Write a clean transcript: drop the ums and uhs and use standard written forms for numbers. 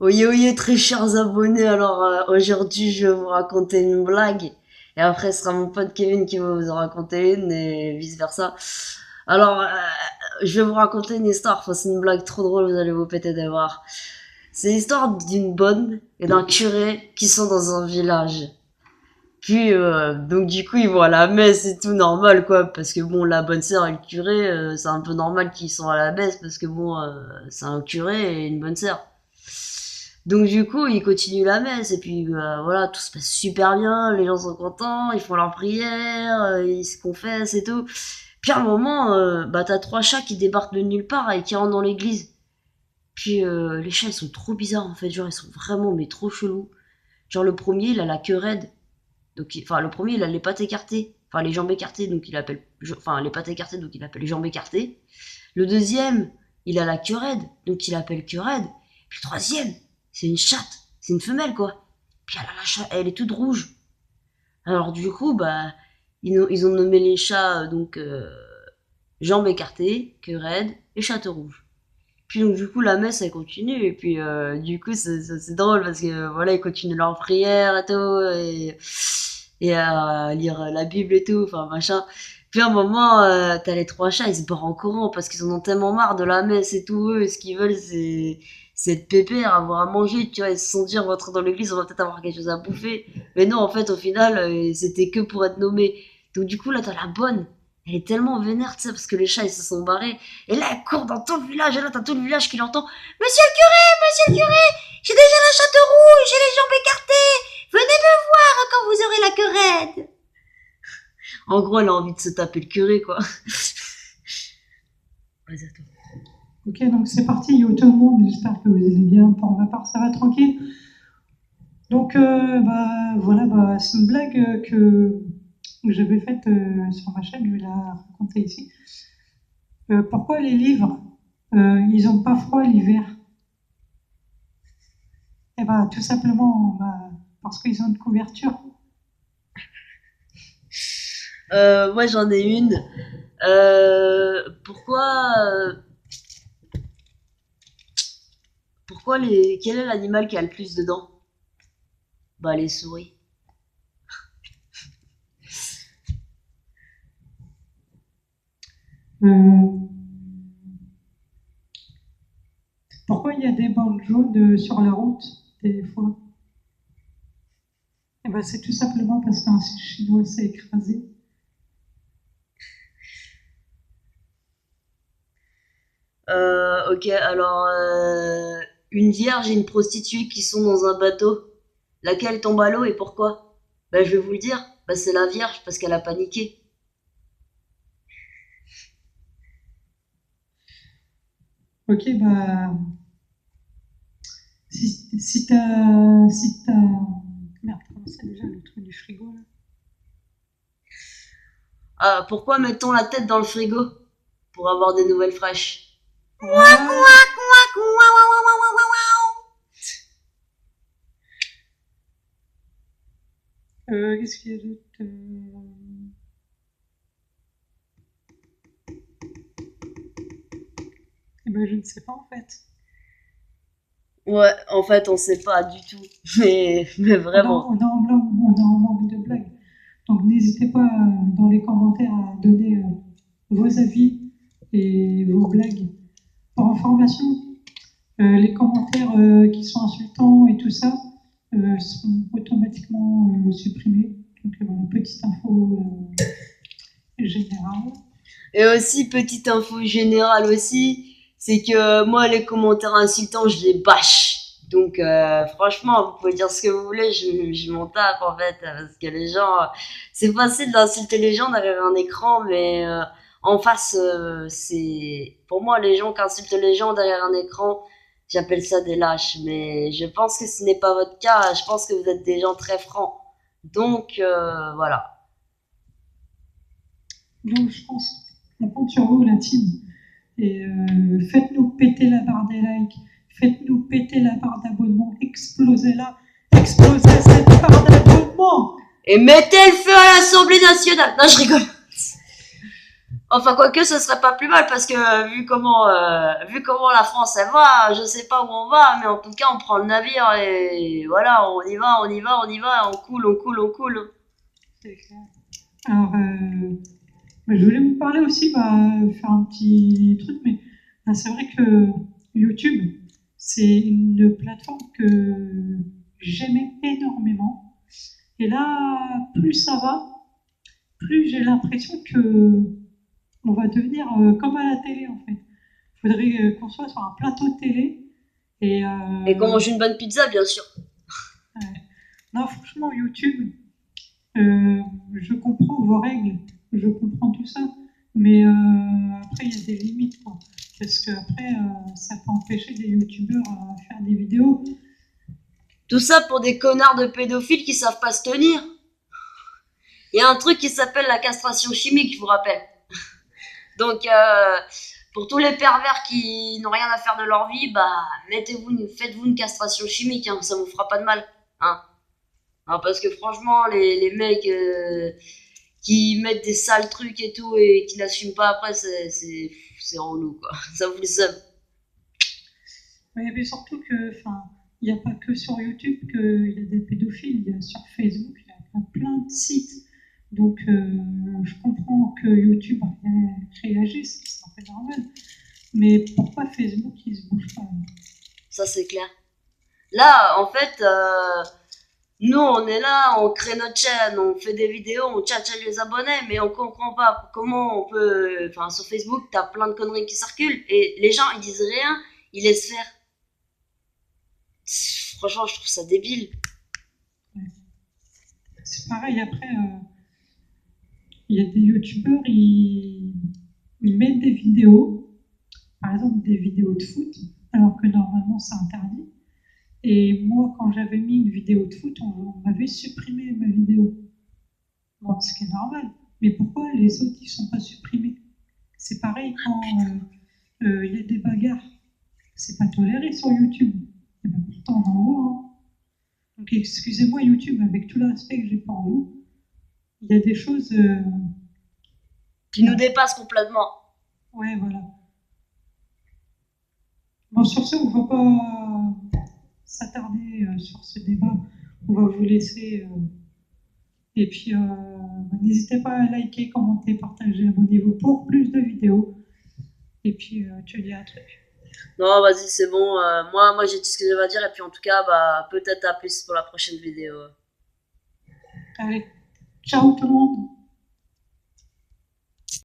Oyez, oyez, très chers abonnés. Alors, aujourd'hui, je vais vous raconter une blague. Et après, ce sera mon pote Kevin qui va vous en raconter une et vice-versa. Alors, je vais vous raconter une histoire. Enfin, c'est une blague trop drôle, vous allez vous péter des barres. C'est l'histoire d'une bonne et d'un curé qui sont dans un village. Puis, donc du coup, ils vont à la messe et tout normal, quoi. Parce que bon, la bonne sœur et le curé, c'est un peu normal qu'ils sont à la messe parce que bon, c'est un curé et une bonne sœur. Donc du coup, ils continuent la messe et puis voilà, tout se passe super bien, les gens sont contents, ils font leur prière, ils se confessent et tout. Puis à un moment, bah t'as trois chats qui débarquent de nulle part et qui rentrent dans l'église. Puis les chats ils sont trop bizarres en fait, genre ils sont vraiment mais trop chelous. Genre le premier il a la queue raide, donc enfin le premier il a les pattes écartées, enfin les jambes écartées donc il appelle, enfin les pattes écartées donc il appelle les jambes écartées. Le deuxième il a la queue raide donc il appelle queue raide. Puis le troisième c'est une chatte, c'est une femelle quoi. Puis elle, a la chatte, elle est toute rouge. Alors du coup, bah, ils ont nommé les chats donc jambes écartées, queue raide et chatte rouge. Puis donc du coup la messe elle continue et puis du coup c'est drôle parce que voilà ils continuent leur prière et tout et à lire la Bible et tout, enfin machin. Puis à un moment t'as les trois chats ils se barrent en courant parce qu'ils en ont tellement marre de la messe et tout, eux ce qu'ils veulent c'est être pépère, avoir à manger, tu vois, ils se sont dit on va rentrer dans l'église, on va peut-être avoir quelque chose à bouffer. Mais non en fait au final c'était que pour être nommé. Donc du coup là t'as la bonne, elle est tellement vénère, tu sais, parce que les chats ils se sont barrés. Et là, elle court dans tout le village, et là, t'as tout le village qui l'entend. Monsieur le curé, j'ai déjà la chatte rouge, j'ai les jambes écartées. Venez me voir quand vous aurez la querette. En gros, elle a envie de se taper le curé, quoi. Vas-y, à toi. Ok, donc c'est parti, yo tout le monde, j'espère que vous allez bien. Pour ma part, ça va tranquille. Donc, voilà, c'est une blague que j'avais faite sur ma chaîne, je vais la raconter ici. Pourquoi les livres, ils n'ont pas froid l'hiver? Eh ben, tout simplement, parce qu'ils ont une couverture. Moi, j'en ai une. Pourquoi quel est l'animal qui a le plus de dents? Bah, les souris. Euh, Pourquoi il y a des bandes jaunes sur la route, des fois? Eh ben, c'est tout simplement parce qu'un Chinois s'est écrasé. Ok, alors, une vierge et une prostituée qui sont dans un bateau. Laquelle tombe à l'eau et pourquoi? Bah, je vais vous le dire. Bah, c'est la vierge parce qu'elle a paniqué. Ok, merde, comment c'est déjà le truc du frigo là? Ah, pourquoi mettons la tête dans le frigo? Pour avoir des nouvelles fraîches. Ouais. Qu'est-ce qu'il y a d'autre? Eh ben, je ne sais pas en fait. Ouais, en fait, on sait pas du tout. Mais vraiment. On a en manque de blagues. Donc n'hésitez pas dans les commentaires à donner vos avis et vos blagues. Pour information, les commentaires qui sont insultants et tout ça seront automatiquement supprimés. Donc petite info générale. Et aussi, petite info générale aussi, c'est que moi, les commentaires insultants, je les bâche. Donc, franchement, vous pouvez dire ce que vous voulez, je m'en tape en fait, parce que les gens, c'est facile d'insulter les gens derrière un écran, mais en face, pour moi, les gens qui insultent les gens derrière un écran, j'appelle ça des lâches. Mais je pense que ce n'est pas votre cas. Je pense que vous êtes des gens très francs. Donc, voilà. Donc je pense qu'on compte sur vous la team. Et faites-nous péter la barre des likes, faites-nous péter la barre d'abonnement, explosez-la, explosez cette barre d'abonnement. Et mettez le feu à l'Assemblée nationale. Non, je rigole. Enfin, quoique, ce serait pas plus mal parce que vu comment la France elle va, je sais pas où on va, mais en tout cas, on prend le navire et voilà, on y va, on y va, on y va, on coule, on coule, on coule. C'est clair. Alors, je voulais vous parler aussi, faire un petit truc, mais c'est vrai que YouTube, c'est une plateforme que j'aimais énormément. Et là, plus ça va, plus j'ai l'impression que on va devenir comme à la télé en fait. Il faudrait qu'on soit sur un plateau de télé et Et qu'on mange une bonne pizza, bien sûr. ouais. Non, franchement, YouTube, euh, je comprends vos règles, je comprends tout ça, mais après il y a des limites quoi. Parce que après ça peut empêcher des youtubeurs à faire des vidéos. Tout ça pour des connards de pédophiles qui savent pas se tenir. Il y a un truc qui s'appelle la castration chimique, je vous rappelle. Donc, pour tous les pervers qui n'ont rien à faire de leur vie, bah, faites-vous une castration chimique, hein, ça vous fera pas de mal, hein. Hein, parce que franchement, les mecs qui mettent des sales trucs et tout et qui n'assument pas après, c'est relou, quoi. Ça vous le seum. Mais surtout que, enfin, il n'y a pas que sur YouTube qu'il y a des pédophiles, il y a sur Facebook, il y a plein de sites. Donc, je comprends que YouTube réagisse, c'est un peu normal. Mais pourquoi Facebook, il se bouge pas? Ça, c'est clair. Là, en fait, nous, on est là, on crée notre chaîne, on fait des vidéos, on tchatche les abonnés, mais on comprend pas comment on peut. Enfin, sur Facebook, t'as plein de conneries qui circulent et les gens, ils disent rien, ils laissent faire. Franchement, je trouve ça débile. C'est pareil, après, il y a des youtubeurs, ils mettent des vidéos, par exemple des vidéos de foot, alors que normalement c'est interdit. Et moi, quand j'avais mis une vidéo de foot, on m'avait supprimé ma vidéo. Bon, ce qui est normal. Mais pourquoi les autres, ils sont pas supprimés? C'est pareil quand il y a des bagarres. C'est pas toléré sur YouTube. Et ben, pourtant, on en voit. Hein. Donc, excusez-moi, YouTube, avec tout le respect que j'ai pour vous, il y a des choses. Qui nous dépassent complètement. Ouais, voilà. Bon, sur ce, on va pas s'attarder sur ce débat. On va vous laisser. Et puis, n'hésitez pas à liker, commenter, partager, abonnez-vous pour plus de vidéos. Et puis, tu dis un truc. Non, vas-y, c'est bon. Moi, j'ai dit ce que j'avais à dire et puis en tout cas, bah, peut-être à plus pour la prochaine vidéo. Allez, ciao tout le monde!